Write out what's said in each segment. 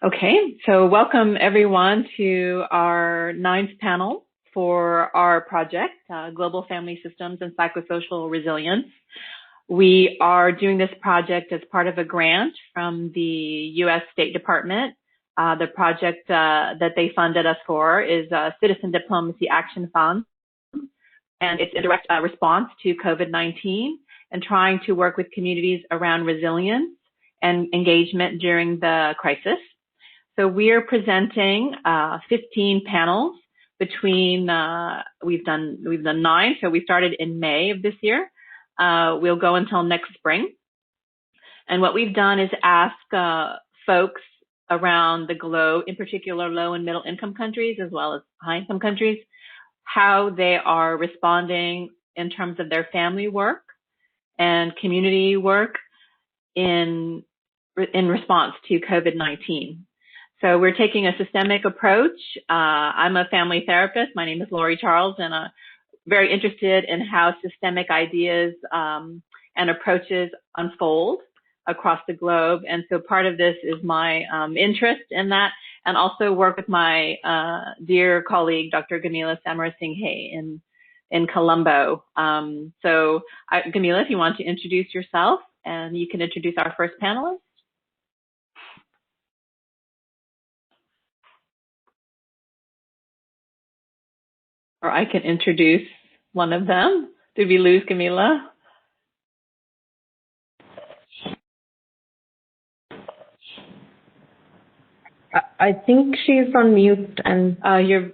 Okay, so welcome everyone to our 9th panel for our project, Global Family Systems and Psychosocial Resilience. We are doing this project as part of a grant from the U.S. State Department. The project that they funded us for is Citizen Diplomacy Action Fund, and it's a direct response to COVID-19 and trying to work with communities around resilience and engagement during the crisis. So we are presenting 15 panels between, we've done 9, so we started in May of this year. We'll go until next spring. And what we've done is ask folks around the globe, in particular low and middle income countries as well as high income countries, how they are responding in terms of their family work and community work in response to COVID-19. So we're taking a systemic approach. I'm a family therapist. My name is Laurie Charles, and I'm very interested in how systemic ideas and approaches unfold across the globe. And so part of this is my interest in that, and also work with my dear colleague, Dr. Gameela Samarasinghe in Colombo. So Gameela, if you want to introduce yourself, and you can introduce our first panelist. Or I can introduce one of them. Did we lose Gameela? I think she's on mute, and you're.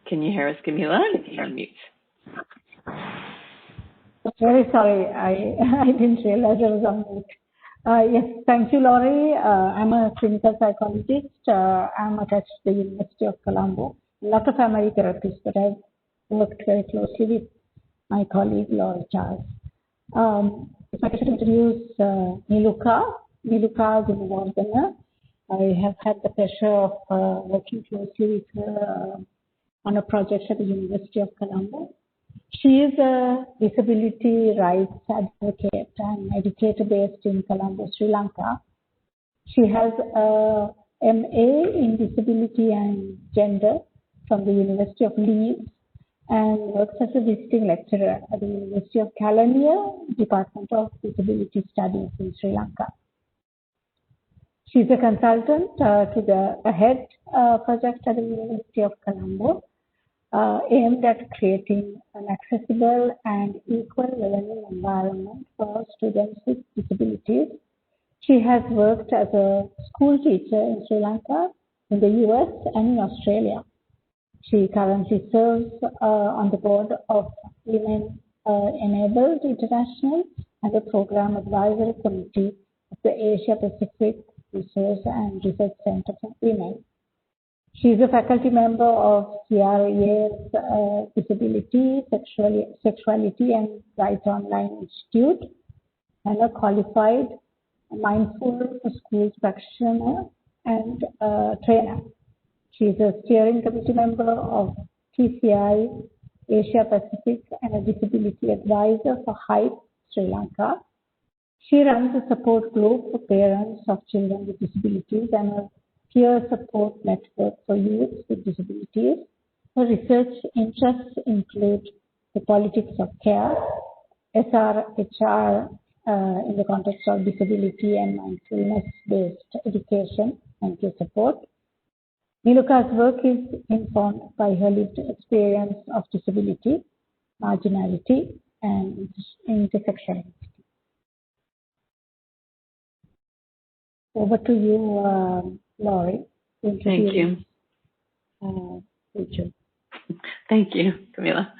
Can you hear us, Gameela? You're on mute. Very sorry, I didn't realize I was on mute. Yes, thank you, Laurie. I'm a clinical psychologist. I'm attached to the University of Colombo. Not a family therapist, but I've worked very closely with my colleague, Laurie Charles. If I could introduce Niluka Gunawardena. I have had the pleasure of working closely with her on a project at the University of Colombo. She is a disability rights advocate and educator based in Colombo, Sri Lanka. She has a MA in Disability and Gender from the University of Leeds and works as a visiting lecturer at the University of Kelaniya, Department of Disability Studies in Sri Lanka. She's a consultant to the head project at the University of Colombo, aimed at creating an accessible and equal learning environment for students with disabilities. She has worked as a school teacher in Sri Lanka, in the US, and in Australia. She currently serves on the board of Women Enabled International and the Program Advisory Committee of the Asia Pacific Resource and Research Center for Women. She is a faculty member of CRA's Disability, Sexuality and Rights Online Institute, and a qualified mindful schools practitioner and trainer. She is a steering committee member of TCI Asia Pacific and a disability advisor for HYPE Sri Lanka. She runs a support group for parents of children with disabilities and a peer support network for youth with disabilities. Her research interests include the politics of care, SRHR in the context of disability and mindfulness-based education and peer support. Niluka's work is informed by her lived experience of disability, marginality, and intersectionality. Over to you, Laurie. Thank you. Thank you, Gameela.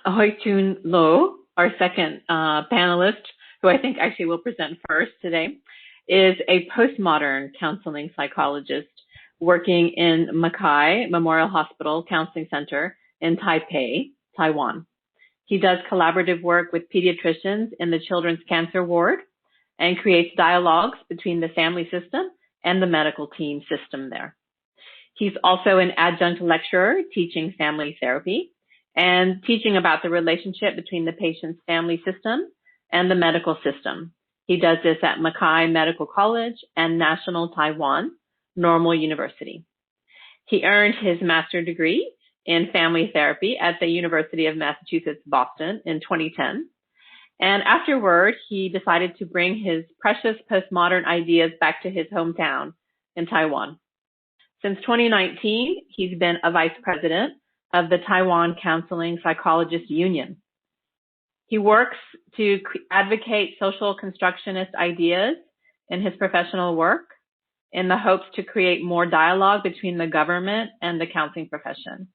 Hui-Chun Lo, our second panelist, who I think actually will present first today, is a postmodern counseling psychologist working in Mackay Memorial Hospital Counseling Center in Taipei, Taiwan. He does collaborative work with pediatricians in the children's cancer ward and creates dialogues between the family system and the medical team system there. He's also an adjunct lecturer teaching family therapy and teaching about the relationship between the patient's family system and the medical system. He does this at Mackay Medical College and National Taiwan Normal University. He earned his master's degree in family therapy at the University of Massachusetts, Boston in 2010. And afterward, he decided to bring his precious postmodern ideas back to his hometown in Taiwan. Since 2019, he's been a vice president of the Taiwan Counseling Psychologists Union. He works to advocate social constructionist ideas in his professional work in the hopes to create more dialogue between the government and the counseling profession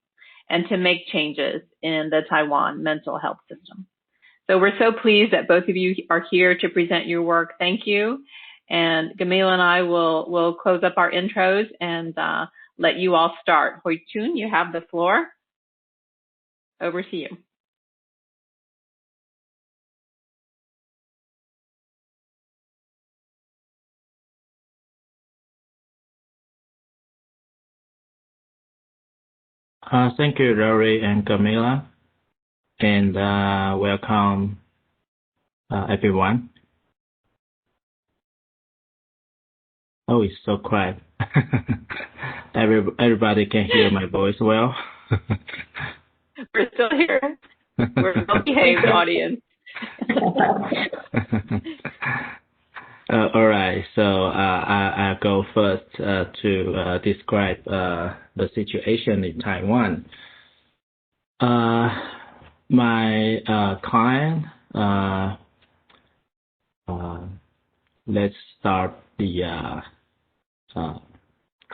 and to make changes in the Taiwan mental health system. So we're so pleased that both of you are here to present your work. Thank you. And Gameela and I will close up our intros and let you all start. Hui-Chun, you have the floor. Over to you. Thank you, Laurie and Gameela, and welcome everyone. Oh, it's so quiet. Everybody can hear my voice well. We're still here. We're a well-behaved audience. All right, so I'll go first to describe the situation in Taiwan. My client, let's start the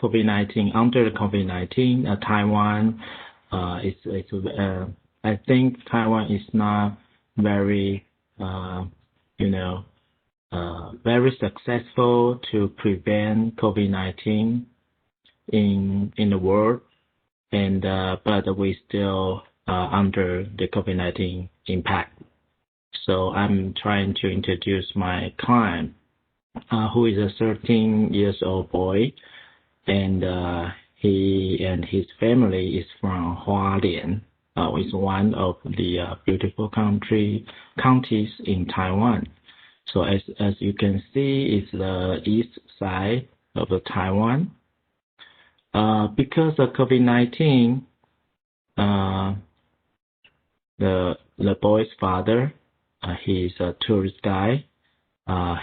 COVID-19. Under the COVID-19, Taiwan I think Taiwan is not very, very successful to prevent COVID-19 in the world, and but we still under the COVID-19 impact. So I'm trying to introduce my client, who is a 13-year-old boy, and he and his family is from Hualien, is one of the beautiful counties in Taiwan. So as you can see, it's the east side of the Taiwan. Because of COVID-19, the boy's father, he's a tourist guy.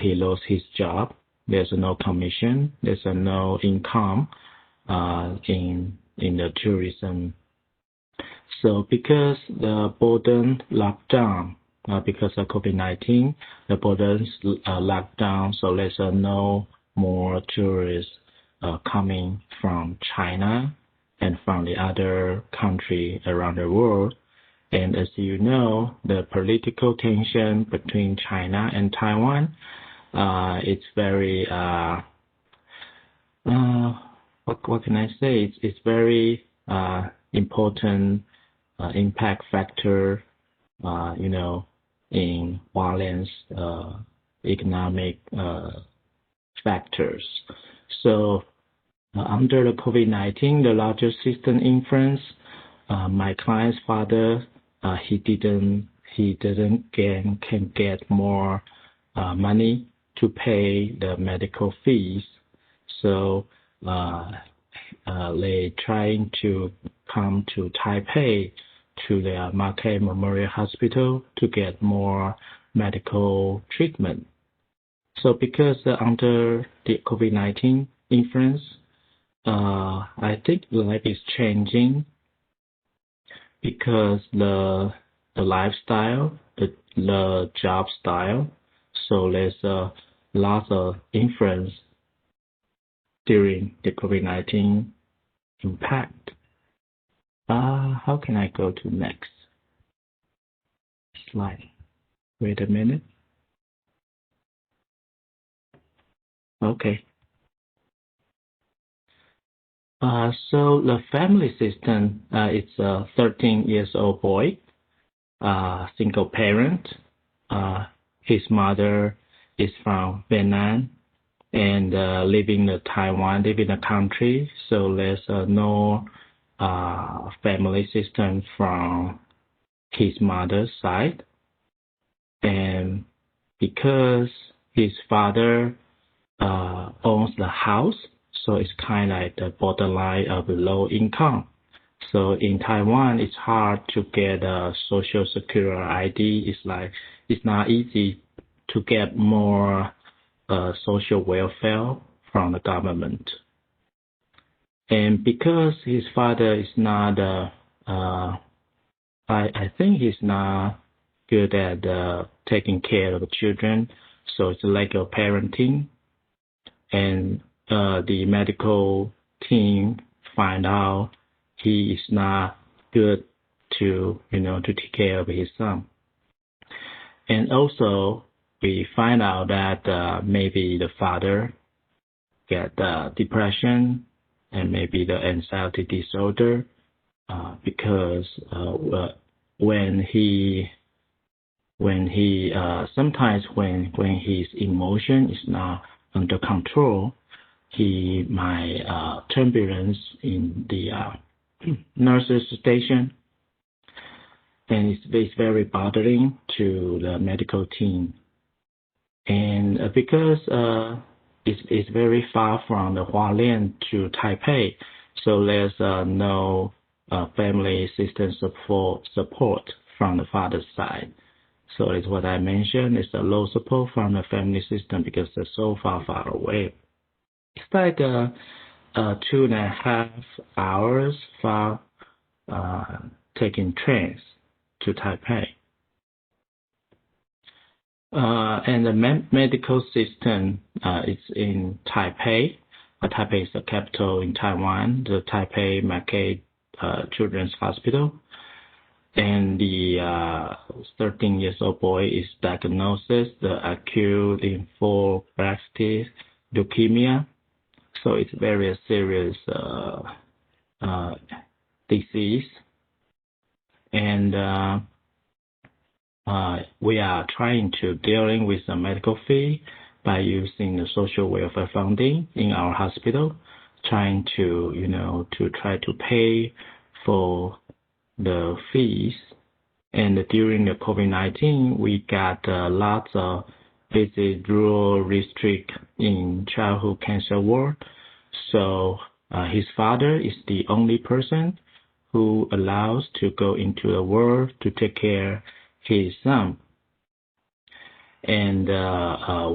He lost his job. There's no commission. There's no income in the tourism. So because the border locked down, because of COVID-19, the borders locked down, so there's no more tourists coming from China and from the other country around the world. And as you know, the political tension between China and Taiwan, it's very, what can I say? It's very important impact factor, in Hualien's economic factors. So under the COVID-19, the larger system influence, my client's father, he didn't can get more money to pay the medical fees. So they trying to come to Taipei to the Mackay Memorial Hospital to get more medical treatment. So because under the COVID-19 influence, I think life is changing because the lifestyle, the job style. So there's a lot of influence during the COVID-19 impact. How can I go to next slide? Wait a minute. Okay. So the family system, it's a 13-year-old boy, single parent. His mother is from Vietnam and living in Taiwan, living in the country. So there's no family system from his mother's side. And because his father owns the house, so it's kind of like the borderline of low income. So in Taiwan, it's hard to get a social security ID. It's not easy to get more social welfare from the government. And because his father is not, I think he's not good at taking care of the children, so it's like a parenting. And the medical team find out he is not good to take care of his son. And also we find out that maybe the father get depression and maybe the anxiety disorder because when he sometimes when his emotion is not under control, he might turbulence in the nurse's station, and it's very bothering to the medical team. And because it's very far from the Hualien to Taipei, so there's no family system support from the father's side. So it's what I mentioned, it's a low support from the family system because they're so far away. It's like 2.5 hours for taking trains to Taipei. And the medical system is in Taipei. Taipei is the capital in Taiwan, the Taipei Mackay Children's Hospital. And the 13-year-old boy is diagnosed the acute lymphoblastic leukemia. So it's very serious disease. And we are trying to dealing with the medical fee by using the social welfare funding in our hospital, trying to try to pay for the fees. And during the COVID-19, we got lots of visit rural district in childhood cancer ward. So his father is the only person who allows to go into the world to take care his son. And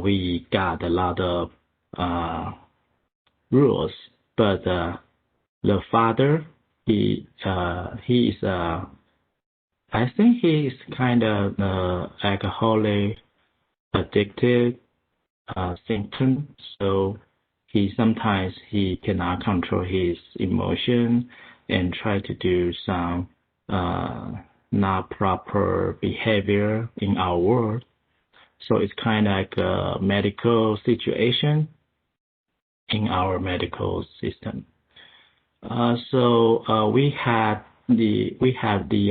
we got a lot of rules, but the father, he is I think he is kind of alcoholic addicted symptom. So sometimes he cannot control his emotion and try to do some not proper behavior in our world. So it's kind of like a medical situation in our medical system. So we have the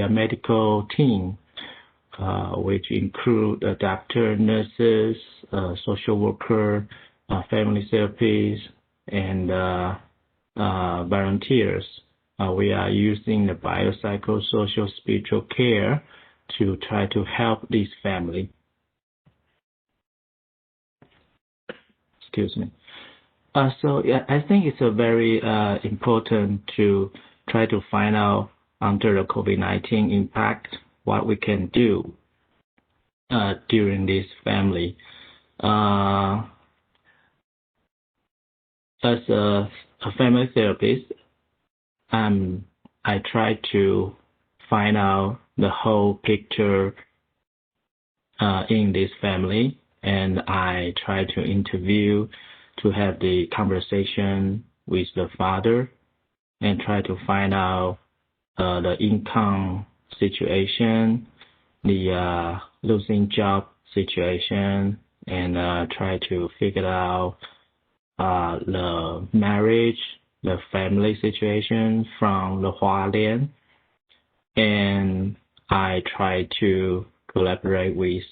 medical team, which include doctor, nurses, social worker, family therapists, and volunteers. We are using the biopsychosocial spiritual care to try to help this family. Excuse me. So yeah, I think it's a very important to try to find out under the COVID-19 impact what we can do during this family. As a family therapist, I try to find out the whole picture in this family, and I try to interview to have the conversation with the father and try to find out the income situation, the losing job situation, and try to figure out the marriage, the family situation from the Hualien. And I try to collaborate with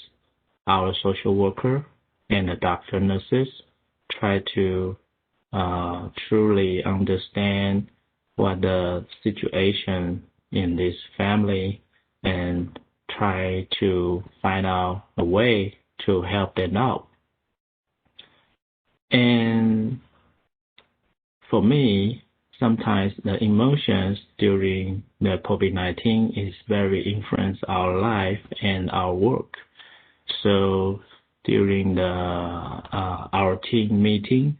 our social worker and the doctor nurses, try to truly understand what the situation in this family and try to find out a way to help them out. And for me, sometimes the emotions during the COVID-19 is very influence our life and our work. So during our team meeting,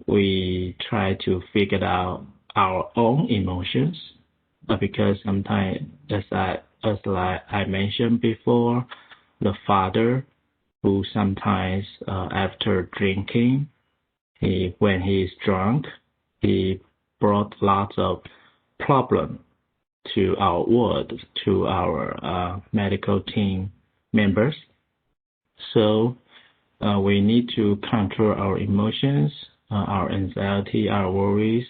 we try to figure out our own emotions, because sometimes, as I mentioned before, the father who sometimes after drinking, when he is drunk, he brought lots of problems to our ward, to our medical team members. So we need to control our emotions, our anxiety, our worries.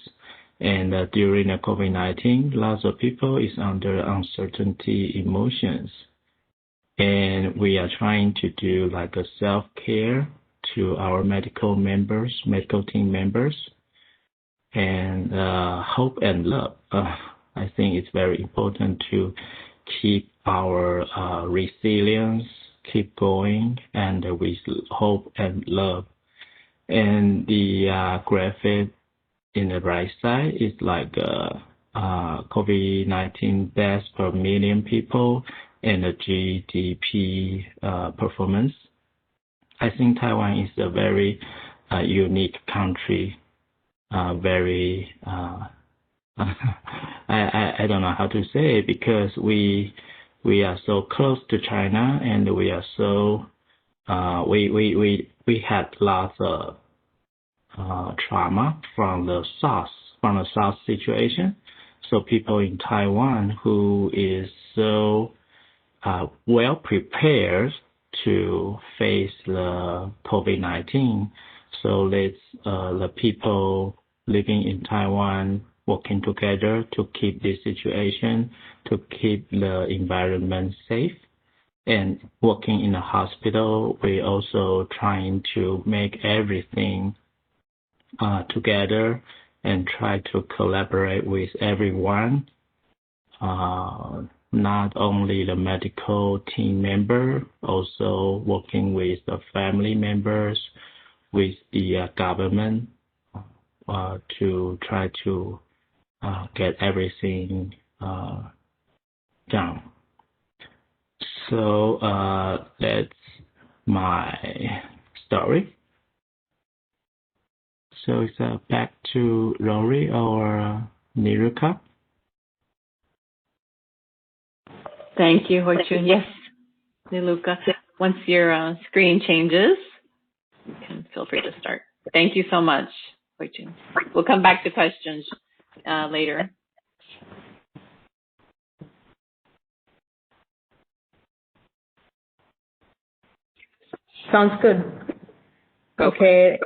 And during the COVID-19, lots of people is under uncertainty emotions. And we are trying to do like a self-care to our medical team members, and hope and love. I think it's very important to keep our resilience, keep going, and with hope and love. And the graphic in the right side is like COVID-19 deaths per million people and the GDP performance. I think Taiwan is a very unique country. I don't know how to say it, because we are so close to China, and we are so we had lots of trauma from the SARS situation. So people in Taiwan who is so well prepared to face the COVID-19. So the people living in Taiwan working together to keep this situation, to keep the environment safe. And working in a hospital, we're also trying to make everything together and try to collaborate with everyone, not only the medical team member, also working with the family members, with the government, to try to get everything done. So that's my story. So it's back to Laurie or Niluka. Thank you, Hui-Chun. Yes, Niluka. Once your screen changes, you can feel free to start. Thank you so much, Hui-Chun. We'll come back to questions later. Sounds good. Okay.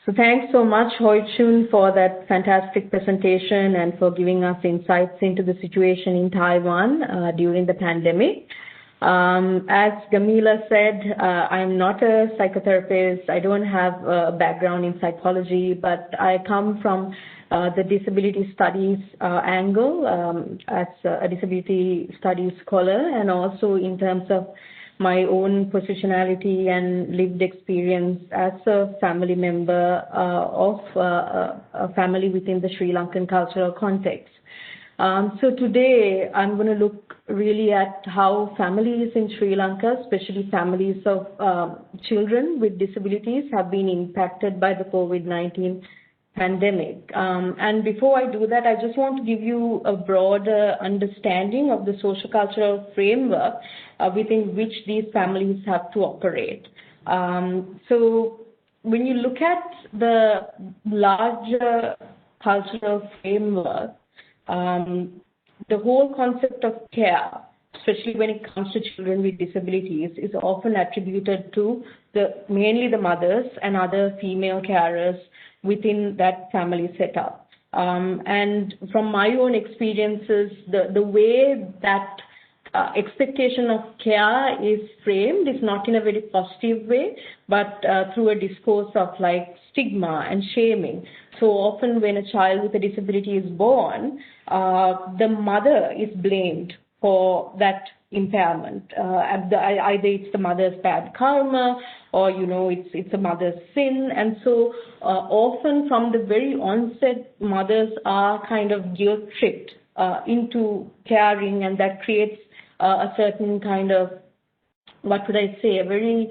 So thanks so much, Hui-Chun, for that fantastic presentation and for giving us insights into the situation in Taiwan during the pandemic. As Gameela said, I'm not a psychotherapist. I don't have a background in psychology, but I come from the disability studies angle as a disability studies scholar, and also in terms of my own positionality and lived experience as a family member of a family within the Sri Lankan cultural context. So today I'm going to look really at how families in Sri Lanka, especially families of children with disabilities, have been impacted by the COVID-19 pandemic. And before I do that, I just want to give you a broader understanding of the sociocultural framework within which these families have to operate. So when you look at the larger cultural framework, the whole concept of care, especially when it comes to children with disabilities, is often attributed to mainly the mothers and other female carers within that family setup. And from my own experiences, the way that expectation of care is framed is not in a very positive way, but through a discourse of like stigma and shaming. So often when a child with a disability is born, the mother is blamed for that impairment. Either it's the mother's bad karma, or it's a mother's sin. And so often from the very onset, mothers are kind of guilt-tripped into caring, and that creates a certain kind of, what would I say, a very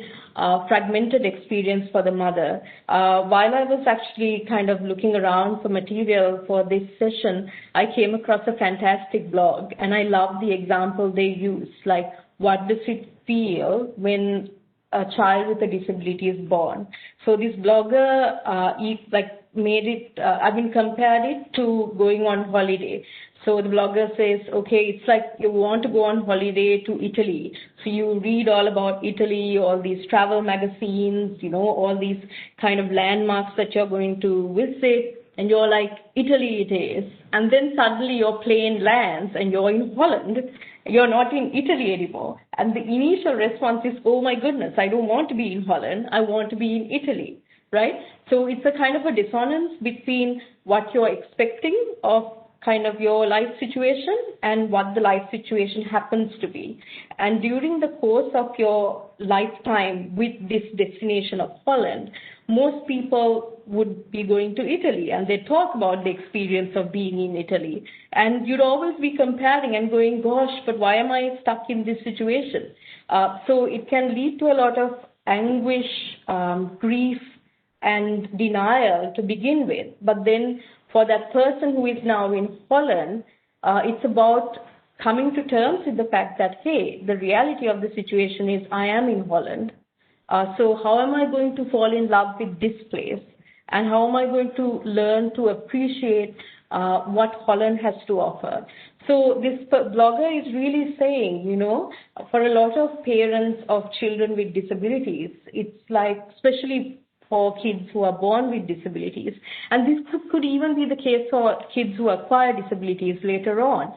fragmented experience for the mother. While I was actually kind of looking around for material for this session, I came across a fantastic blog, and I love the example they use, like, what does it feel when a child with a disability is born? So this blogger compared it to going on holiday. So the blogger says, okay, it's like you want to go on holiday to Italy. So you read all about Italy, all these travel magazines, all these kind of landmarks that you're going to visit. And you're like, Italy it is. And then suddenly your plane lands and you're in Holland. You're not in Italy anymore. And the initial response is, oh my goodness, I don't want to be in Holland. I want to be in Italy, right? So it's a kind of a dissonance between what you're expecting of kind of your life situation and what the life situation happens to be. And during the course of your lifetime with this destination of Holland, most people would be going to Italy, and they talk about the experience of being in Italy. And you'd always be comparing and going, gosh, but why am I stuck in this situation? So it can lead to a lot of anguish, grief, and denial to begin with. But then for that person who is now in Holland, it's about coming to terms with the fact that, hey, the reality of the situation is I am in Holland. So how am I going to fall in love with this place? And how am I going to learn to appreciate what Holland has to offer? So this blogger is really saying, for a lot of parents of children with disabilities, it's like, especially for kids who are born with disabilities, and this could even be the case for kids who acquire disabilities later on.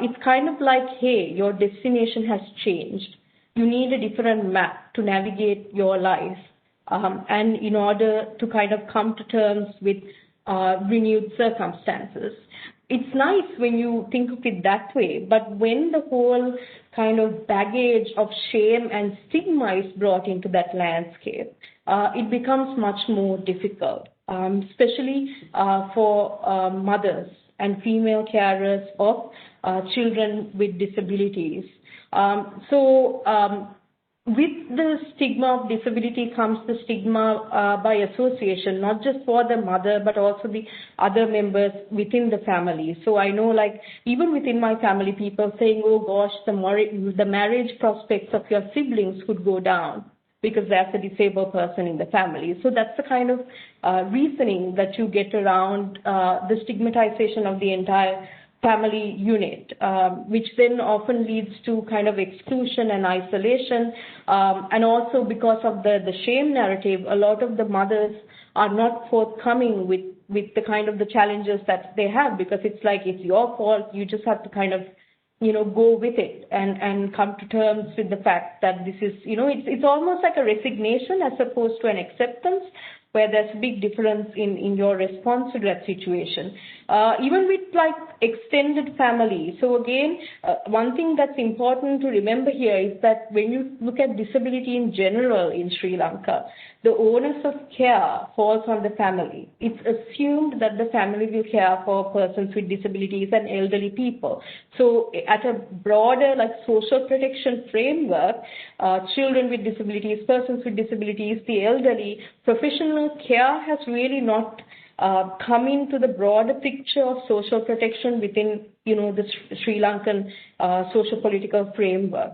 It's kind of like, hey, your destination has changed. You need a different map to navigate your life, and in order to kind of come to terms with renewed circumstances. It's nice when you think of it that way, but when the whole kind of baggage of shame and stigma is brought into that landscape, it becomes much more difficult, especially for mothers and female carers of children with disabilities. With the stigma of disability comes the stigma by association, not just for the mother, but also the other members within the family. So I know, like, even within my family, people saying, oh gosh, the marriage prospects of your siblings could go down because there's a disabled person in the family. So that's the kind of reasoning that you get around the stigmatization of the entire family unit, which then often leads to kind of exclusion and isolation. And also because of the shame narrative, a lot of the mothers are not forthcoming with the kind of the challenges that they have, because it's like, it's your fault. You just have to kind of, go with it and come to terms with the fact that this is, it's almost like a resignation as opposed to an acceptance, where there's a big difference in your response to that situation. Even with like extended family. So again, one thing that's important to remember here is that when you look at disability in general in Sri Lanka, the onus of care falls on the family. It's assumed that the family will care for persons with disabilities and elderly people. So at a broader like social protection framework, children with disabilities, persons with disabilities, the elderly, professional care has really not come into the broader picture of social protection within, the Sri Lankan social political framework.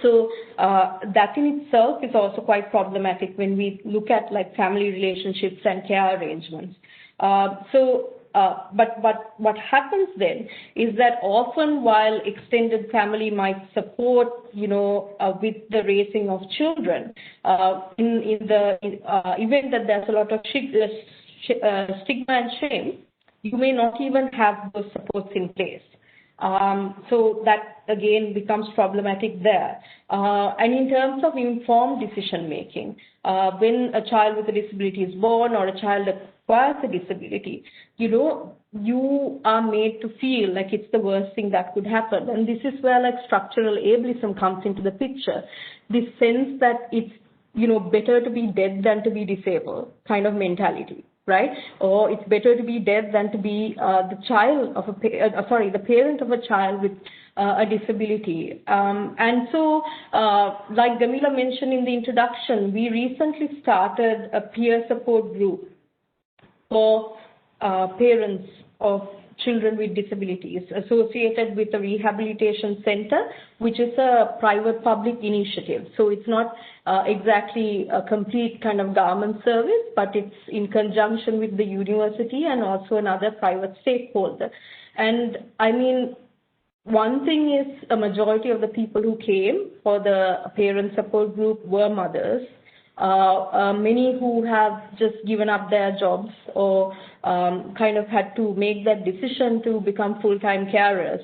So that in itself is also quite problematic when we look at like family relationships and care arrangements. But what happens then is that often while extended family might support, with the raising of children, in the event that there's a lot of stigma and shame, you may not even have those supports in place. So that again becomes problematic there. And in terms of informed decision making, when a child with a disability is born or a child acquires a disability, you are made to feel like it's the worst thing that could happen. And this is where like structural ableism comes into the picture. This sense that it's, better to be dead than to be disabled kind of mentality, right? Or it's better to be dead than to be the parent of a child with a disability. And so, like Gameela mentioned in the introduction, we recently started a peer support group for parents of children with disabilities associated with a rehabilitation center, which is a private-public initiative. So it's not exactly a complete kind of government service, but it's in conjunction with the university and also another private stakeholder. And I mean, one thing is a majority of the people who came for the parent support group were mothers. Many who have just given up their jobs or kind of had to make that decision to become full-time carers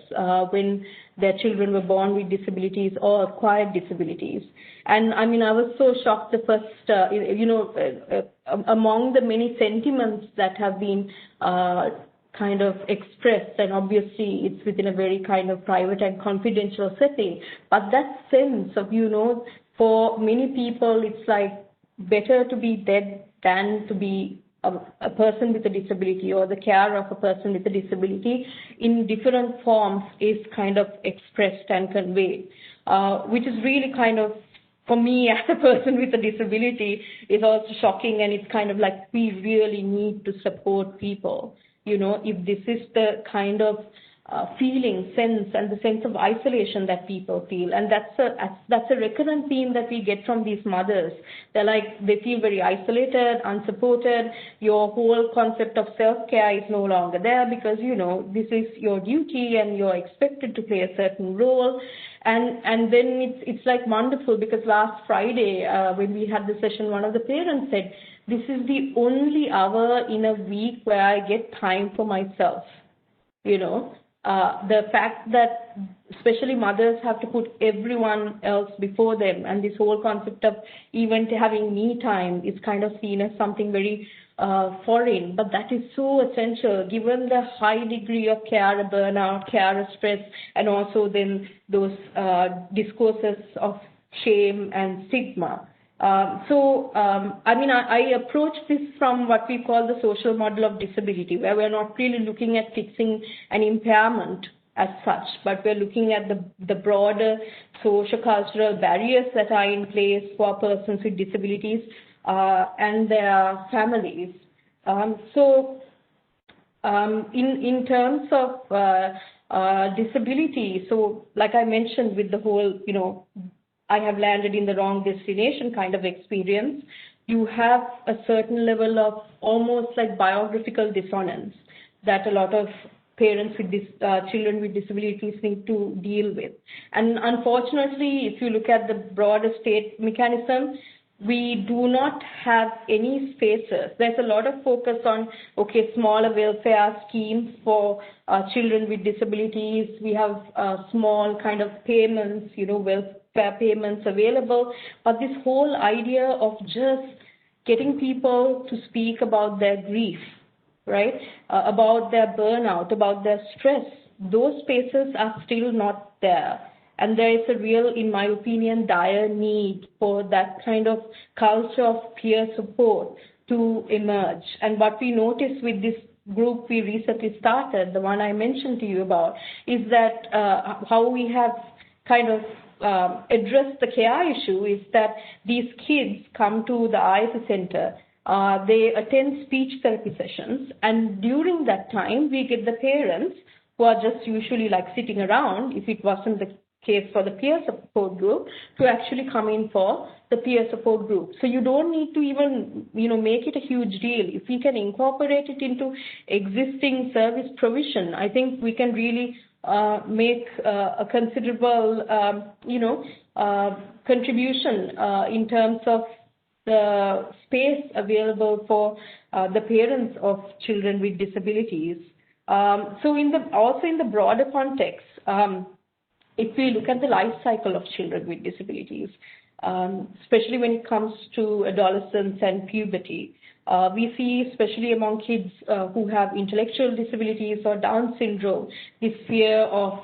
when their children were born with disabilities or acquired disabilities. And I mean, I was so shocked the first, among the many sentiments that have been kind of expressed, and obviously it's within a very kind of private and confidential setting, but that sense of, for many people, it's like better to be dead than to be a person with a disability, or the care of a person with a disability in different forms is kind of expressed and conveyed, which is really kind of, for me as a person with a disability, is also shocking. And it's kind of like we really need to support people, if this is the kind of feeling, sense, and the sense of isolation that people feel. And that's a recurrent theme that we get from these mothers. They feel very isolated, unsupported. Your whole concept of self-care is no longer there because, this is your duty and you're expected to play a certain role. And then it's like wonderful because last Friday, when we had the session, one of the parents said, this is the only hour in a week where I get time for myself. The fact that especially mothers have to put everyone else before them, and this whole concept of even having me time is kind of seen as something very foreign, but that is so essential given the high degree of care burnout, care stress, and also then those discourses of shame and stigma. I approach this from what we call the social model of disability, where we're not really looking at fixing an impairment as such, but we're looking at the broader socio-cultural barriers that are in place for persons with disabilities and their families. In terms of disability, so like I mentioned with the whole, I have landed in the wrong destination kind of experience, you have a certain level of almost like biographical dissonance that a lot of parents with children with disabilities need to deal with. And unfortunately, if you look at the broader state mechanism, we do not have any spaces. There's a lot of focus on, smaller welfare schemes for children with disabilities. We have small kind of payments, welfare payments available. But this whole idea of just getting people to speak about their grief, right, about their burnout, about their stress, those spaces are still not there. And there is a real, in my opinion, dire need for that kind of culture of peer support to emerge. And what we noticed with this group we recently started, the one I mentioned to you about, is that how we have kind of addressed the care issue is that these kids come to the ISA center, they attend speech therapy sessions, and during that time we get the parents who are just usually like sitting around, if it wasn't the case for the peer support group, to actually come in for the peer support group. So you don't need to even, make it a huge deal. If we can incorporate it into existing service provision, I think we can really make a considerable, contribution in terms of the space available for the parents of children with disabilities. So in the broader context, if we look at the life cycle of children with disabilities, especially when it comes to adolescence and puberty. We see, especially among kids who have intellectual disabilities or Down syndrome, this fear of,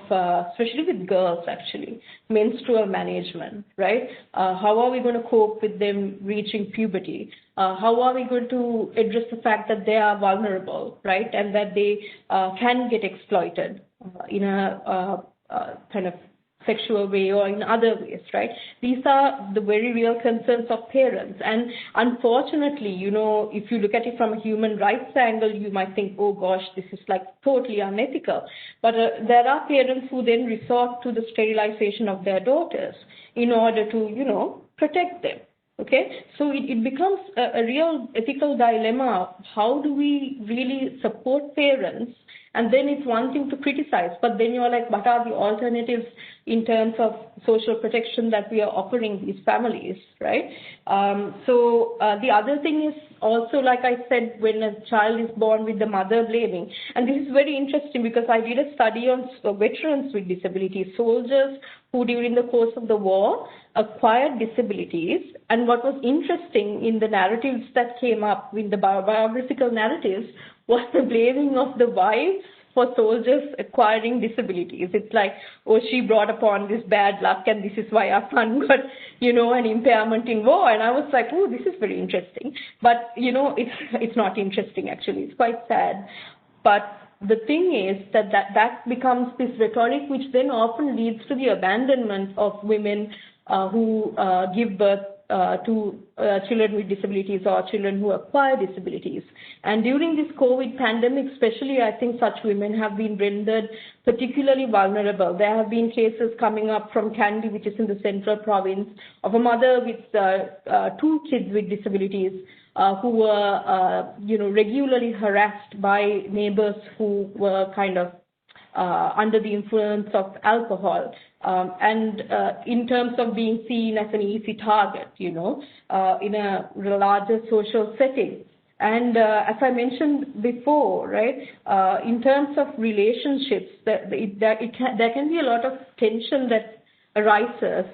especially with girls actually, menstrual management, right? How are we going to cope with them reaching puberty? How are we going to address the fact that they are vulnerable, right? And that they can get exploited in a kind of sexual way or in other ways, right? These are the very real concerns of parents. And unfortunately, if you look at it from a human rights angle, you might think, oh gosh, this is like totally unethical. But there are parents who then resort to the sterilization of their daughters in order to, protect them. Okay, so it becomes a real ethical dilemma. How do we really support parents? And then it's one thing to criticize, but then you're like, what are the alternatives in terms of social protection that we are offering these families, right? So the other thing is also, like I said, when a child is born with the mother blaming, and this is very interesting because I did a study on veterans with disabilities, soldiers who during the course of the war acquired disabilities. And what was interesting in the narratives that came up, in the biographical narratives, was the blaming of the wives for soldiers acquiring disabilities. It's like, oh, she brought upon this bad luck and this is why our son got, an impairment in war. And I was like, oh, this is very interesting. But, it's not interesting actually. It's quite sad. But the thing is that becomes this rhetoric which then often leads to the abandonment of women who give birth to children with disabilities or children who acquire disabilities. And during this COVID pandemic, especially, I think such women have been rendered particularly vulnerable. There have been cases coming up from Kandy, which is in the central province, of a mother with 2 kids with disabilities who were, regularly harassed by neighbors who were kind of under the influence of alcohol. And in terms of being seen as an easy target, in a larger social setting. And as I mentioned before, right, in terms of relationships, there can be a lot of tension that arises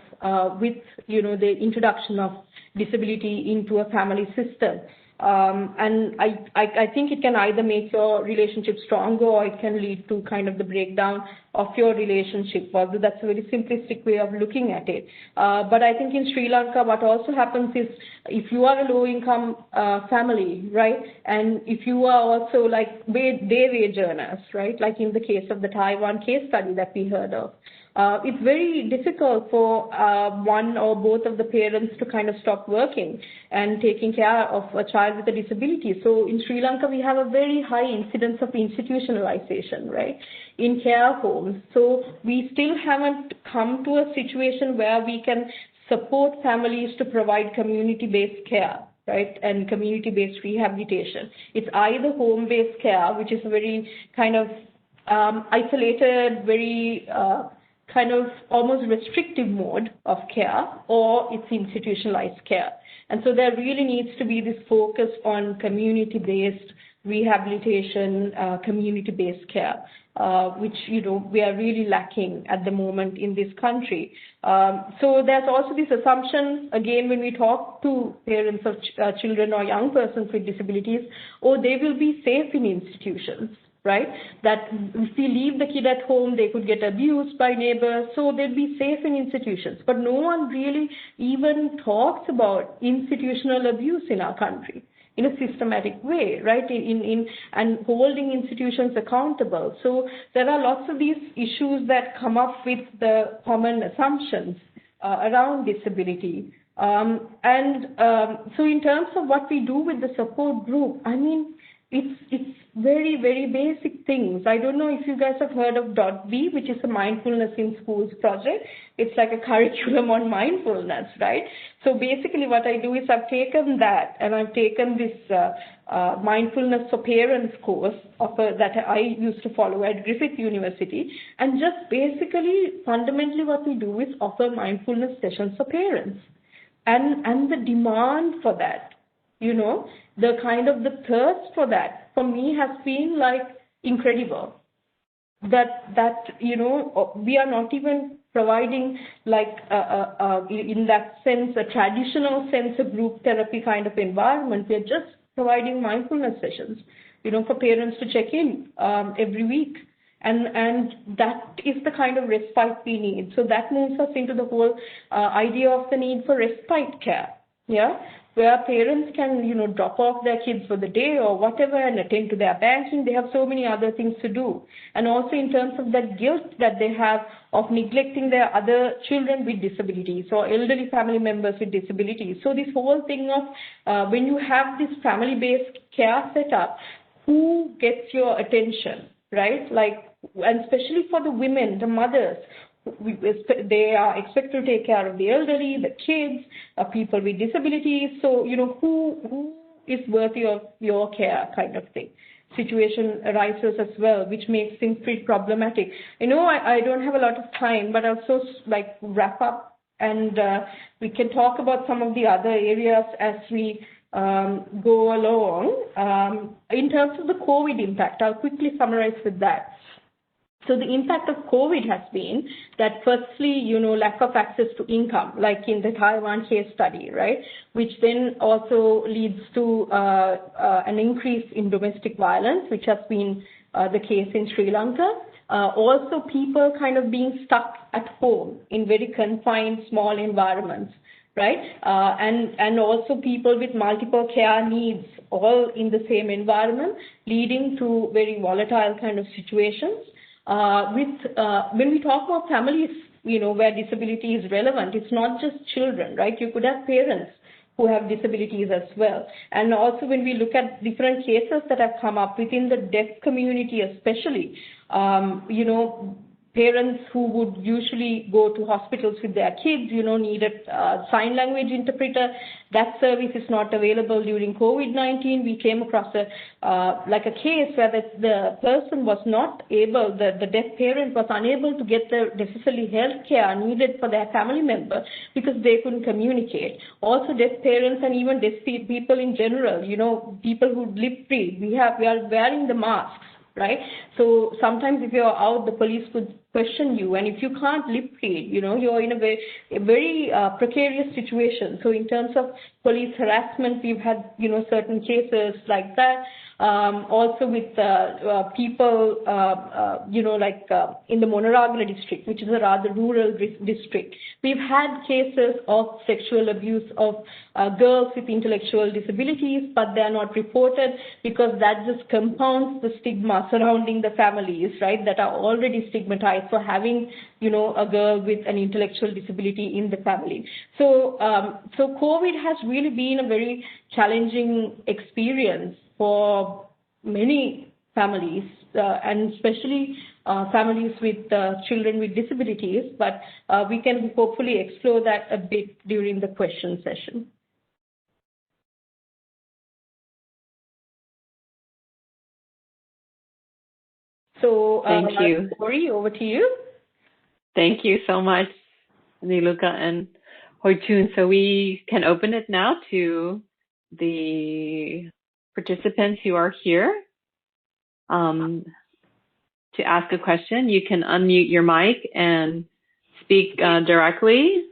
with, the introduction of disability into a family system. And I think it can either make your relationship stronger or it can lead to kind of the breakdown of your relationship. Although that's a very simplistic way of looking at it. But I think in Sri Lanka, what also happens is if you are a low-income family, right, and if you are also like day wage earners, right, like in the case of the Taiwan case study that we heard of, it's very difficult for one or both of the parents to kind of stop working and taking care of a child with a disability. So in Sri Lanka, we have a very high incidence of institutionalization, right, in care homes. So we still haven't come to a situation where we can support families to provide community-based care, right, and community-based rehabilitation. It's either home-based care, which is a very kind of isolated, very kind of almost restrictive mode of care, or it's institutionalized care. And so there really needs to be this focus on community-based rehabilitation, community-based care, which, we are really lacking at the moment in this country. So there's also this assumption, again, when we talk to parents of children or young persons with disabilities, they will be safe in institutions. Right? That if we leave the kid at home, they could get abused by neighbors, so they'd be safe in institutions. But no one really even talks about institutional abuse in our country in a systematic way, right? And holding institutions accountable. So there are lots of these issues that come up with the common assumptions around disability. So in terms of what we do with the support group, I mean, it's very, very basic things. I don't know if you guys have heard of .B, which is a mindfulness in schools project. It's like a curriculum on mindfulness, right? So basically what I do is I've taken that and I've taken this mindfulness for parents course that I used to follow at Griffith University, and just basically fundamentally what we do is offer mindfulness sessions for parents. And the demand for that, the kind of the thirst for that, for me, has been like incredible. that we are not even providing like in that sense a traditional sense of group therapy kind of environment. We are just providing mindfulness sessions, for parents to check in every week. And that is the kind of respite we need. So that moves us into the whole idea of the need for respite care, where parents can, drop off their kids for the day or whatever and attend to their banking. They have so many other things to do. And also in terms of that guilt that they have of neglecting their other children with disabilities or elderly family members with disabilities. So this whole thing of when you have this family-based care set up, who gets your attention, right? And especially for the women, the mothers, they are expected to take care of the elderly, the kids, people with disabilities. So, who is worthy of your care kind of thing. Situation arises as well, which makes things pretty problematic. I don't have a lot of time, but I'll also wrap up and we can talk about some of the other areas as we go along. In terms of the COVID impact, I'll quickly summarize with that. So the impact of COVID has been that firstly, lack of access to income, like in the Taiwan case study, right? Which then also leads to an increase in domestic violence, which has been the case in Sri Lanka. Also people kind of being stuck at home in very confined small environments, right? And also people with multiple care needs all in the same environment, leading to very volatile kind of situations. When we talk about families, where disability is relevant, it's not just children, right? You could have parents who have disabilities as well. And also when we look at different cases that have come up within the deaf community especially, parents who would usually go to hospitals with their kids, need a sign language interpreter. That service is not available during COVID-19. We came across a case where the person was not able, the deaf parent was unable to get the necessary health care needed for their family member because they couldn't communicate. Also deaf parents and even deaf people in general, people who lip read, we are wearing the masks. Right? So sometimes if you're out, the police could question you. And if you can't lip read, you're in a very precarious situation. So in terms of police harassment, we've had, certain cases like that. Also with people, in the Monaragala district, which is a rather rural district. We've had cases of sexual abuse of girls with intellectual disabilities, but they're not reported because that just compounds the stigma surrounding the families, right, that are already stigmatized for having, a girl with an intellectual disability in the family. So COVID has really been a very challenging experience for many families, and especially families with children with disabilities, but we can hopefully explore that a bit during the question session. So, thank you. Laurie, over to you. Thank you so much, Niluka and Hui-Chun. So we can open it now to the participants who are here to ask a question. You can unmute your mic and speak directly.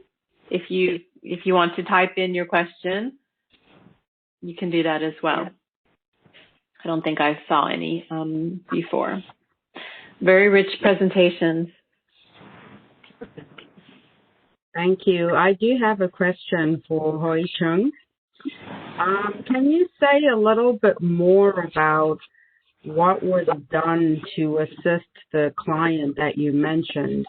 If you want to type in your question, you can do that as well. I don't think I saw any before. Very rich presentations. Thank you. I do have a question for Hui-Chun. Can you say a little bit more about what was done to assist the client that you mentioned?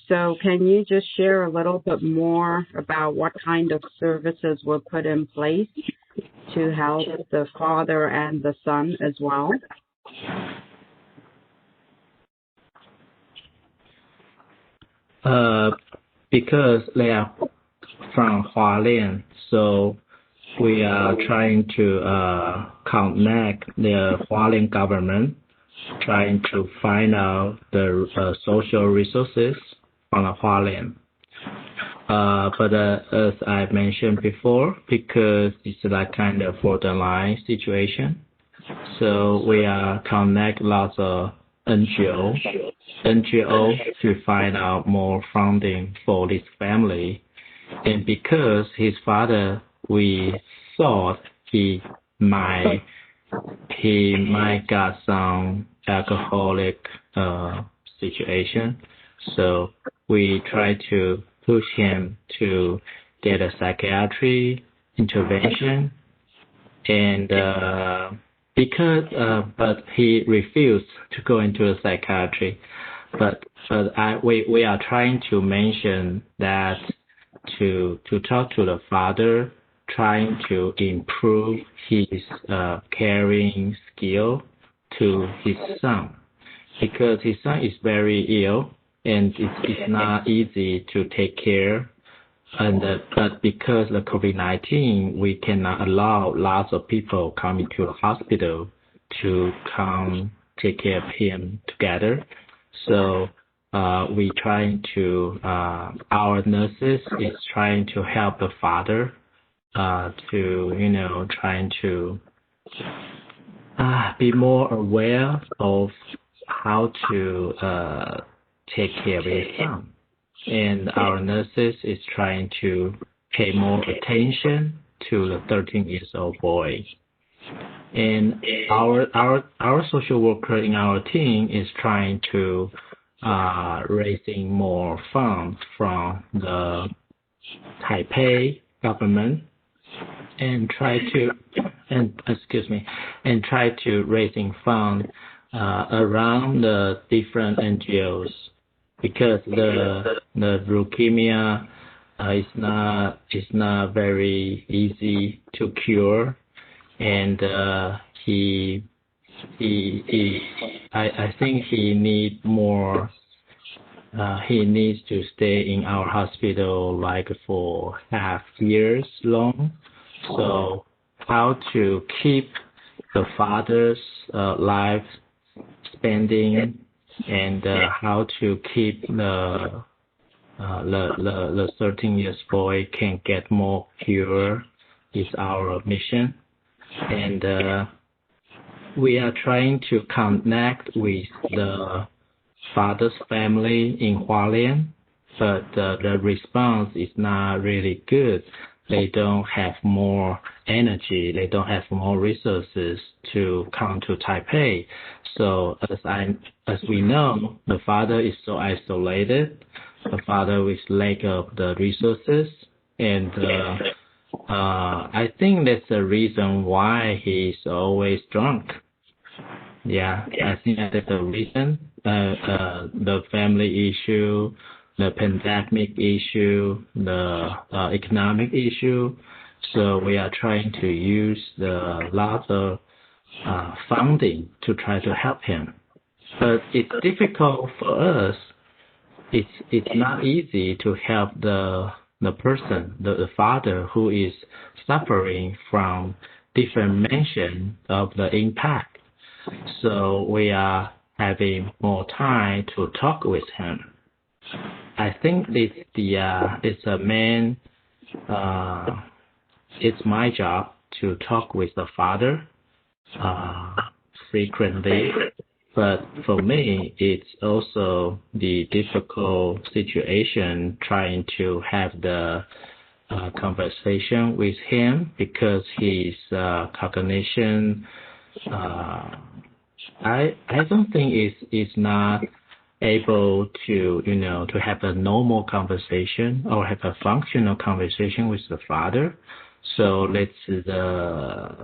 So can you just share a little bit more about what kind of services were put in place to help the father and the son as well? Because they are from Hualien, so we are trying to connect the Hualien government, trying to find out the social resources from the Hualien. But as I mentioned before, because it's like kind of borderline situation, so we are connect lots of NGO to find out more funding for this family. And because his father, we thought he might got some alcoholic situation. So we tried to push him to get a psychiatry intervention, and but he refused to go into a psychiatry. But we are trying to mention that to talk to the father, trying to improve his caring skill to his son, because his son is very ill and it's not easy to take care. And but because of COVID-19, we cannot allow lots of people coming to the hospital to come take care of him together. So we trying to our nurses is trying to help the father to trying to be more aware of how to take care of his son. And our nurses is trying to pay more attention to the 13-year-old boy. And our social worker in our team is trying to raising more funds from the Taipei government and try to raising funds around the different NGOs, because the leukemia is not very easy to cure, and I think he need more. He needs to stay in our hospital like for half years long. So how to keep the father's life spending, and how to keep the 13-year boy can get more cure is our mission. And we are trying to connect with the father's family in Hualien, but the response is not really good. They don't have more energy. They don't have more resources to come to Taipei. So as we know, the father is so isolated. The father is lack of the resources, and I think that's the reason why he's always drunk. Yeah, I think that's the reason. The family issue, the pandemic issue, the economic issue. So we are trying to use the lots of funding to try to help him. But it's difficult for us. It's not easy to help the person, the father who is suffering from different dimensions of the impact. So we are having more time to talk with him. I think it's a main. It's my job to talk with the father frequently, but for me, it's also the difficult situation trying to have the conversation with him, because his cognition. I don't think is not able to to have a normal conversation or have a functional conversation with the father. So that's the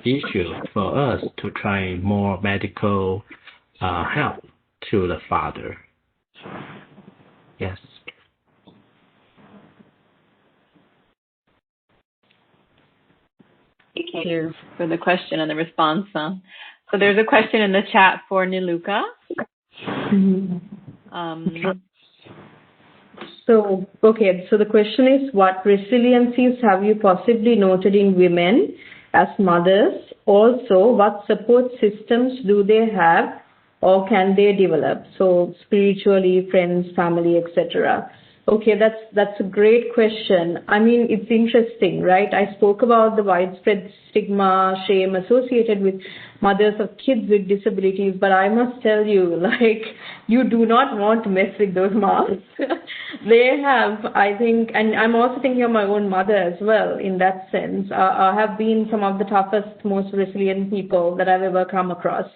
issue for us to try more medical help to the father. Yes. Thank you for the question and the response. So there's a question in the chat for Niluka. So the question is, what resiliencies have you possibly noted in women as mothers? Also, what support systems do they have or can they develop? So spiritually, friends, family, etc. Okay, that's a great question. I mean, it's interesting, right? I spoke about the widespread stigma, shame associated with mothers of kids with disabilities, but I must tell you, like, you do not want to mess with those moms. They have, I think, and I'm also thinking of my own mother as well in that sense, have been some of the toughest, most resilient people that I've ever come across.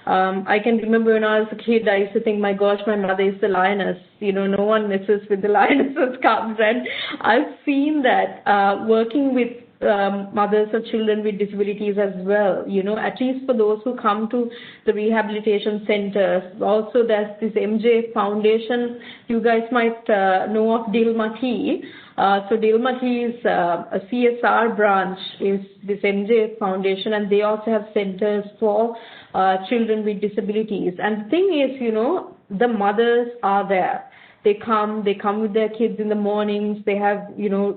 I can remember when I was a kid, I used to think, my gosh, my mother is the lioness. You know, no one messes with the lioness's cubs. And I've seen that working with mothers of children with disabilities as well, you know, at least for those who come to the rehabilitation centers. Also, there's this MJ Foundation. You guys might know of Dilmati. So Dilmati is a CSR branch, is this MJ Foundation, and they also have centers for children with disabilities. And the thing is, you know, the mothers are there. They come with their kids in the mornings. They have, you know,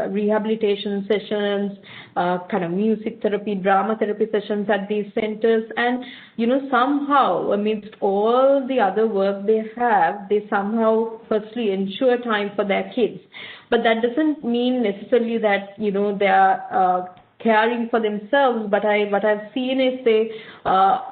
rehabilitation sessions, kind of music therapy, drama therapy sessions at these centers. And, you know, somehow, amidst all the other work they have, they somehow firstly ensure time for their kids. But that doesn't mean necessarily that, you know, they are caring for themselves, but what I've seen is they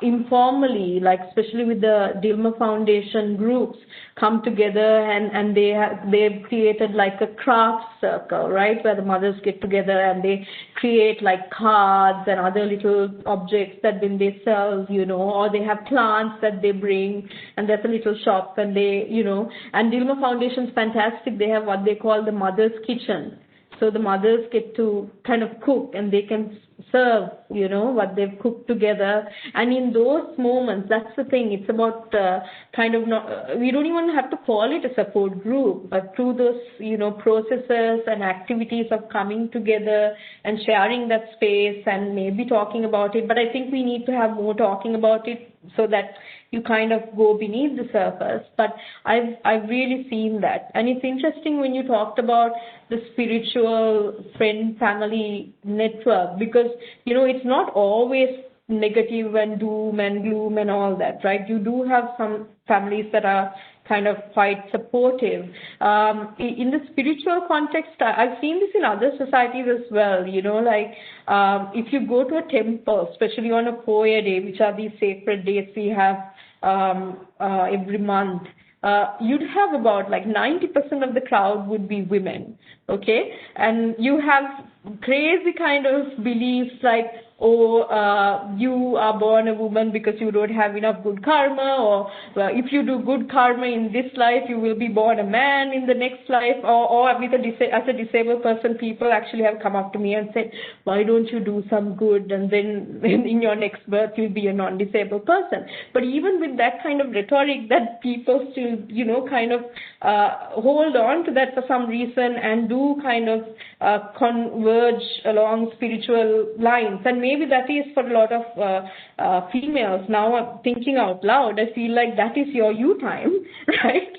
informally, like especially with the Dilma Foundation groups, come together and they've created like a craft circle, right, where the mothers get together and they create like cards and other little objects that then they sell, you know, or they have plants that they bring, and there's a little shop and they, you know, and Dilma Foundation's fantastic. They have what they call the mother's kitchen. So the mothers get to kind of cook and they can serve, you know, what they've cooked together. And in those moments, that's the thing. It's about kind of not, we don't even have to call it a support group, but through those, you know, processes and activities of coming together and sharing that space and maybe talking about it. But I think we need to have more talking about it so that you kind of go beneath the surface. But I've really seen that. And it's interesting when you talked about the spiritual friend family network, because, you know, it's not always negative and doom and gloom and all that, right? You do have some families that are kind of quite supportive. In the spiritual context, I've seen this in other societies as well, you know, like if you go to a temple, especially on a Poya day, which are these sacred days we have every month, you'd have about like 90% of the crowd would be women, okay? And you have crazy kind of beliefs like, oh, you are born a woman because you don't have enough good karma, or if you do good karma in this life, you will be born a man in the next life, or with as a disabled person, people actually have come up to me and said, why don't you do some good, and then in your next birth you'll be a non-disabled person. But even with that kind of rhetoric, that people still, you know, kind of hold on to that for some reason and do kind of converge along spiritual lines. And maybe that is for a lot of females. Now I'm thinking out loud, I feel like that is your you time, right?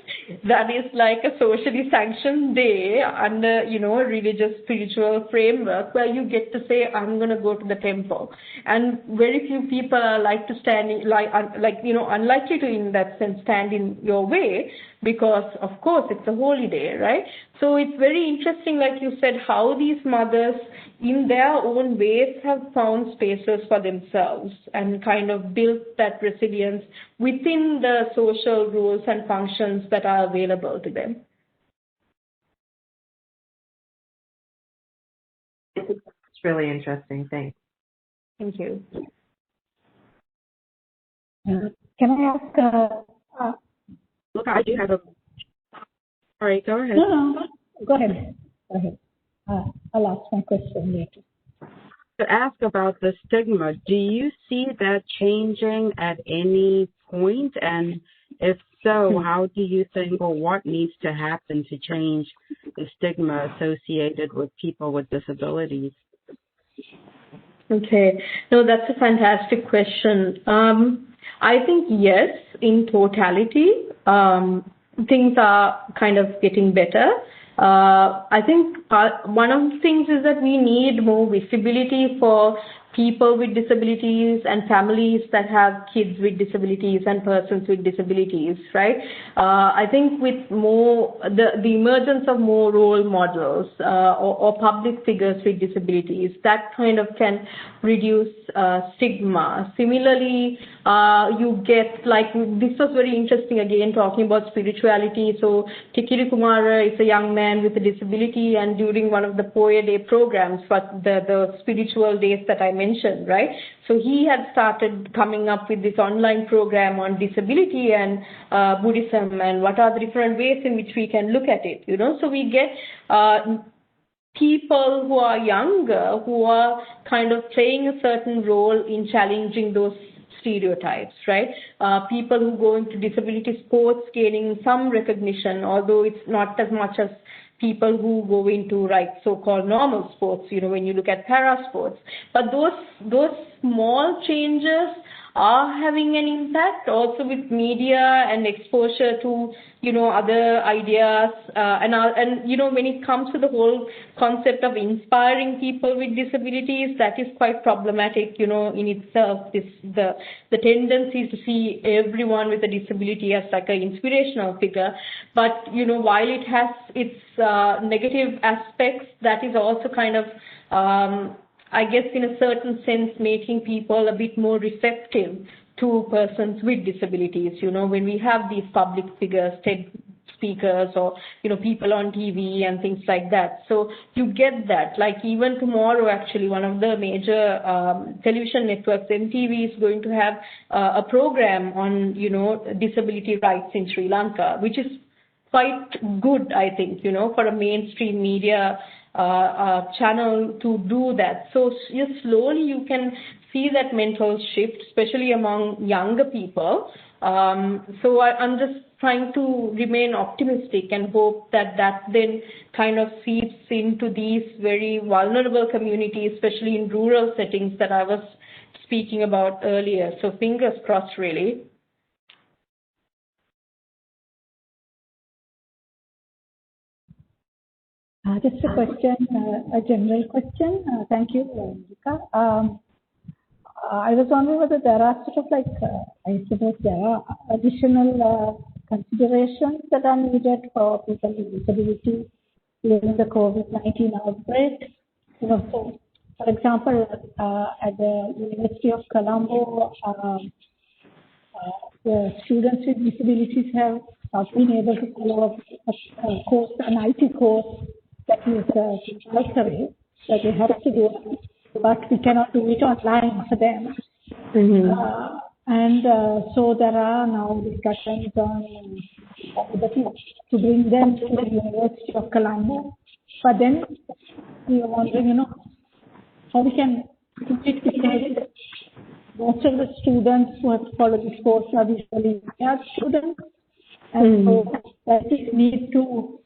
That is like a socially sanctioned day under, you know, a religious spiritual framework where you get to say, I'm going to go to the temple. And very few people are like to stand in, like, you know, unlikely to in that sense stand in your way, because of course it's a holy day, right? So it's very interesting, like you said, how these mothers in their own ways have found spaces for themselves and kind of built that resilience within the social rules and functions that are available to them. It's really interesting. Thanks. Thank you. Can I ask? Look, I do have a. All right, go ahead. No, go ahead. Go ahead. I'll ask my question later. To ask about the stigma, do you see that changing at any point? And if so, how do you think, or what needs to happen to change the stigma associated with people with disabilities? Okay. No, that's a fantastic question. I think yes, in totality, things are kind of getting better. I think one of the things is that we need more visibility for people with disabilities and families that have kids with disabilities and persons with disabilities, right? I think with more the emergence of more role models or public figures with disabilities, that kind of can reduce stigma. Similarly, you get, like, this was very interesting again talking about spirituality. So Tikiri Kumara is a young man with a disability, and during one of the Poya Day programs, but the spiritual days that I mentioned, right? So he had started coming up with this online program on disability and Buddhism, and what are the different ways in which we can look at it, So we get people who are younger, who are kind of playing a certain role in challenging those stereotypes, right? People who go into disability sports gaining some recognition, although it's not as much as people who go into, like, so-called normal sports, when you look at para sports. But those small changes are having an impact also with media and exposure to, other ideas. And when it comes to the whole concept of inspiring people with disabilities, that is quite problematic, in itself. The tendency to see everyone with a disability as like an inspirational figure. But, while it has its negative aspects, that is also kind of, I guess, in a certain sense, making people a bit more receptive to persons with disabilities, when we have these public figures, TED speakers, or, people on TV and things like that. So you get that. Like, even tomorrow, actually, one of the major television networks, MTV, is going to have a program on, disability rights in Sri Lanka, which is quite good, I think, for a mainstream media channel to do that. So slowly you can see that mental shift, especially among younger people. So I'm just trying to remain optimistic and hope that then kind of seeps into these very vulnerable communities, especially in rural settings that I was speaking about earlier. So fingers crossed, really. Just a question, a general question. Thank you, Niluka. I was wondering whether there are sort of like, I suppose there are additional considerations that are needed for people with disabilities during the COVID-19 outbreak. So, for example, at the University of Colombo, the students with disabilities have been able to follow a course, an IT course that is compulsory, that they have to do, but we cannot do it online for them. Mm-hmm. So there are now discussions on to bring them to the University of Colombo. But then we are wondering, how we can do it, because most of the students who have to follow this course are usually young students, and so there is need to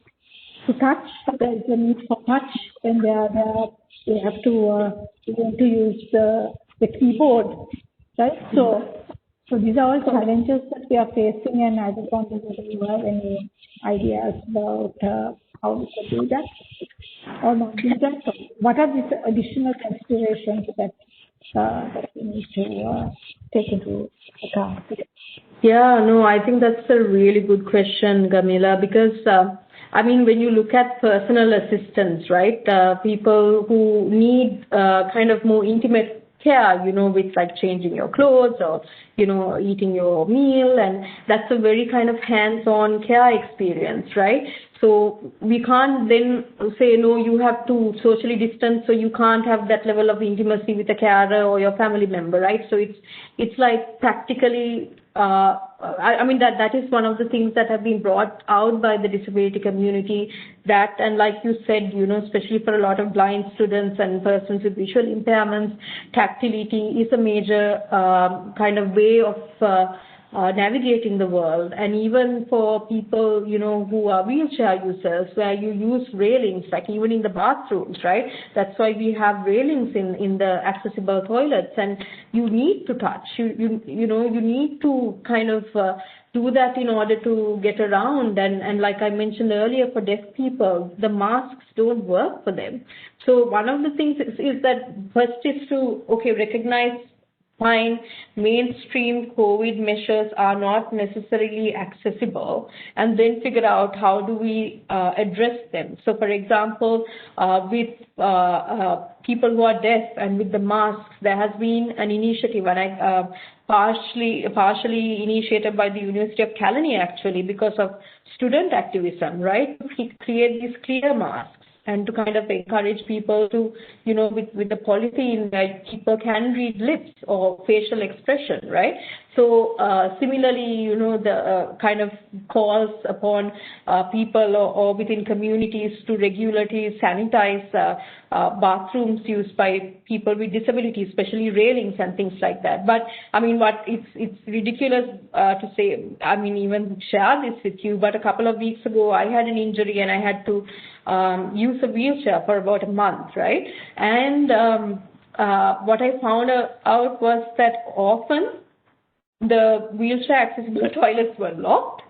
touch. There is a need for touch when they have to use the keyboard, right? So these are all challenges that we are facing, and I just wondered whether you have any ideas about how we can do that or not do that. So what are these additional considerations that we need to take into account? Yeah, no, I think that's a really good question, Gameela, because when you look at personal assistants, right, people who need kind of more intimate care, with like changing your clothes or, eating your meal, and that's a very kind of hands-on care experience, right? So we can't then say, no, you have to socially distance, so you can't have that level of intimacy with a carer or your family member, right? So it's like practically, that is one of the things that have been brought out by the disability community, that, and like you said, especially for a lot of blind students and persons with visual impairments, tactility is a major kind of way of navigating the world. And even for people, who are wheelchair users, where you use railings, like even in the bathrooms, right? That's why we have railings in the accessible toilets, and you need to touch. You need to kind of do that in order to get around. And like I mentioned earlier, for deaf people, the masks don't work for them. So one of the things is that first is to, recognize fine, mainstream COVID measures are not necessarily accessible, and then figure out how do we address them. So, for example, with people who are deaf and with the masks, there has been an initiative, and partially initiated by the University of Kalani, actually, because of student activism, right? To create these clear masks and to kind of encourage people to, with the polythene, that people can read lips or facial expression, right? So similarly, the kind of calls upon people or within communities to regularly sanitize bathrooms used by people with disabilities, especially railings and things like that. But I mean, it's ridiculous to say, even share this with you, but a couple of weeks ago, I had an injury and I had to use a wheelchair for about a month, right? And what I found out was that often the wheelchair accessible toilets were locked,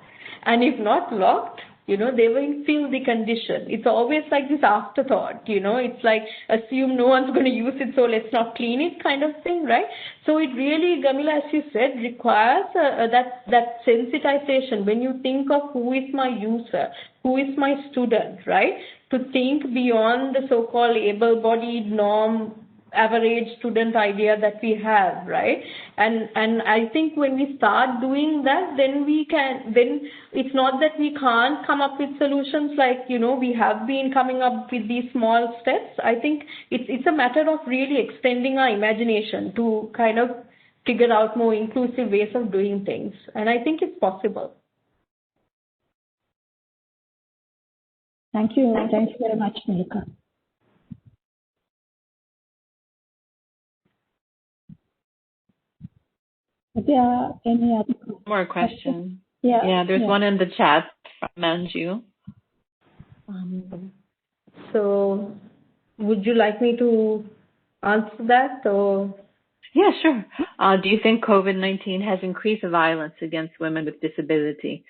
and if not locked, they were in filthy condition. It's always like this afterthought, it's like assume no one's going to use it, so let's not clean it kind of thing, right? So it really, Gameela, as you said, requires that sensitization. When you think of who is my user, who is my student, right? To think beyond the so-called able-bodied norm, average student idea that we have, right? And I think when we start doing that, then it's not that we can't come up with solutions like, we have been coming up with these small steps. I think it's a matter of really extending our imagination to kind of figure out more inclusive ways of doing things. And I think it's possible. Thank you. Thank you very much, Niluka. Are there any other more questions? Yeah, there's one in the chat from Manju. So would you like me to answer that, or? Yeah, sure. Do you think COVID-19 has increased violence against women with disability?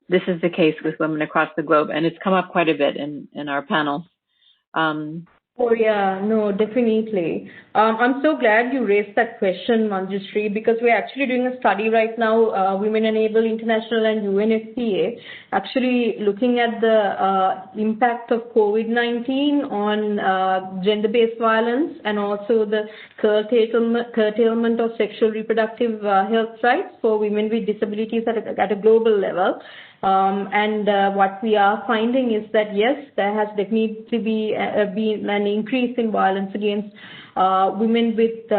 This is the case with women across the globe, and it's come up quite a bit in our panel. Oh, yeah, no, definitely. I'm so glad you raised that question, Manjushree, because we're actually doing a study right now, Women Enable International and UNFPA, actually looking at the impact of COVID-19 on gender-based violence and also the curtailment of sexual reproductive health rights for women with disabilities at a global level. And what we are finding is that, yes, there has definitely been an increase in violence against women with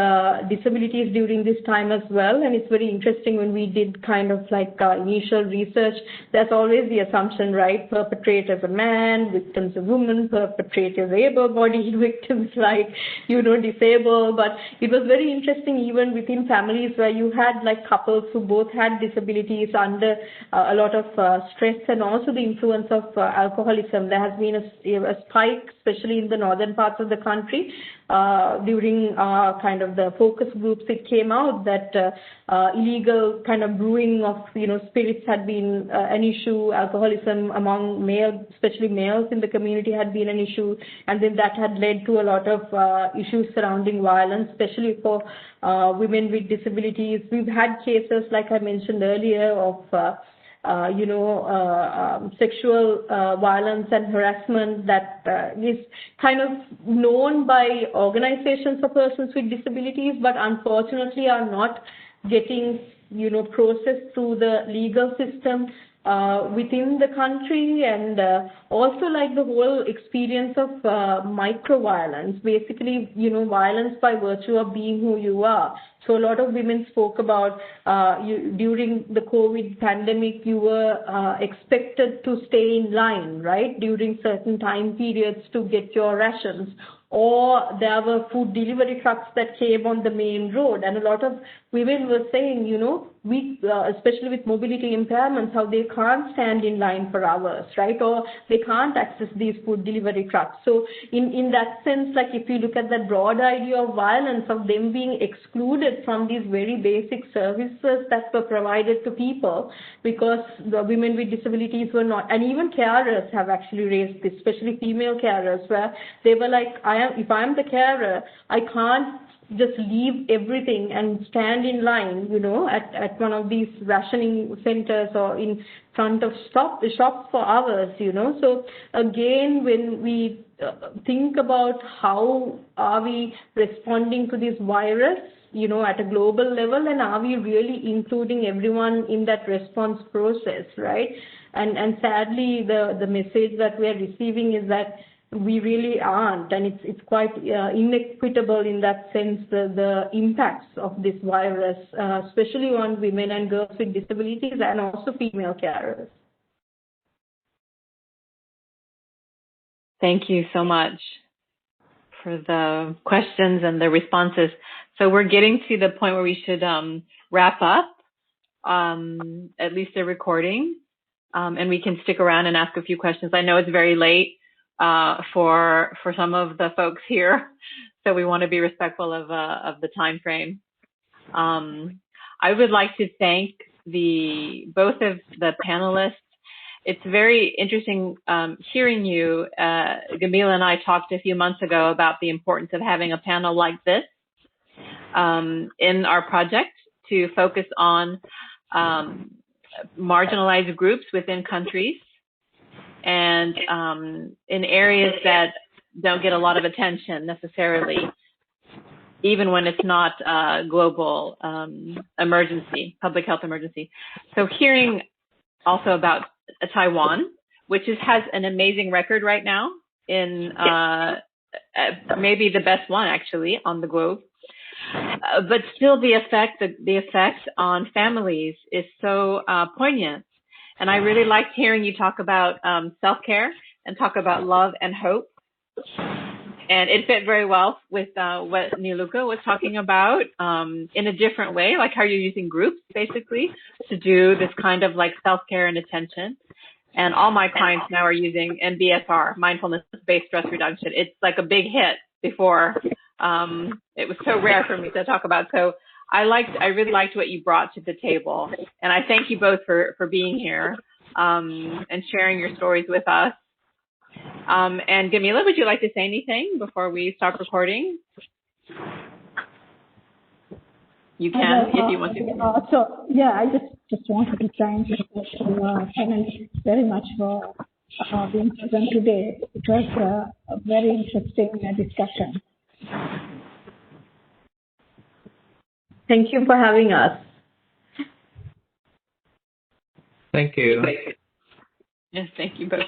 disabilities during this time as well. And it's very interesting when we did kind of like initial research, there's always the assumption, right? Perpetrators a man, victims a woman, perpetrators able-bodied, victims like, disabled. But it was very interesting even within families where you had like couples who both had disabilities under a lot of stress and also the influence of alcoholism. There has been a spike, especially in the northern parts of the country. During kind of the focus groups, it came out that illegal kind of brewing of spirits had been an issue. Alcoholism among males, especially males in the community, had been an issue, and then that had led to a lot of issues surrounding violence, especially for women with disabilities. We've had cases, like I mentioned earlier, of sexual violence and harassment that is kind of known by organizations for persons with disabilities, but unfortunately are not getting, processed through the legal system within the country, and also like the whole experience of micro-violence, basically, violence by virtue of being who you are. So a lot of women spoke about during the COVID pandemic, you were expected to stay in line, right, during certain time periods to get your rations. Or there were food delivery trucks that came on the main road, and a lot of women were saying, especially with mobility impairments, how they can't stand in line for hours, right? Or they can't access these food delivery trucks. So in that sense, like if you look at that broad idea of violence, of them being excluded from these very basic services that were provided to people because the women with disabilities were not, and even carers have actually raised this, especially female carers, where they were like, if I'm the carer, I can't just leave everything and stand in line, at one of these rationing centers or in front of the shops for hours, So again, when we think about how are we responding to this virus, at a global level, and are we really including everyone in that response process, right? And sadly, the message that we are receiving is that we really aren't, and it's quite inequitable in that sense, the impacts of this virus, especially on women and girls with disabilities and also female carers. Thank you so much for the questions and the responses. So we're getting to the point where we should wrap up, at least the recording, and we can stick around and ask a few questions. I know it's very late for some of the folks here, so we want to be respectful of the time frame. I would like to thank both of the panelists. It's very interesting hearing you. Gameela and I talked a few months ago about the importance of having a panel like this in our project to focus on marginalized groups within countries and in areas that don't get a lot of attention necessarily, even when it's not a global emergency, public health emergency. So hearing also about Taiwan, which has an amazing record right now in maybe the best one actually on the globe. But still the effect on families is so poignant. And I really liked hearing you talk about self-care and talk about love and hope. And it fit very well with what Niluka was talking about in a different way, like how you're using groups basically to do this kind of like self-care and attention. And all my clients now are using MBSR, mindfulness-based stress reduction. It's like a big hit before. It was so rare for me to talk about. So I really liked what you brought to the table. And I thank you both for being here and sharing your stories with us. And Gameela, would you like to say anything before we stop recording? You can if you want to. I just wanted to thank you panelists very much for being present today. It was a very interesting discussion. Thank you for having us. Thank you. Yes, thank you both.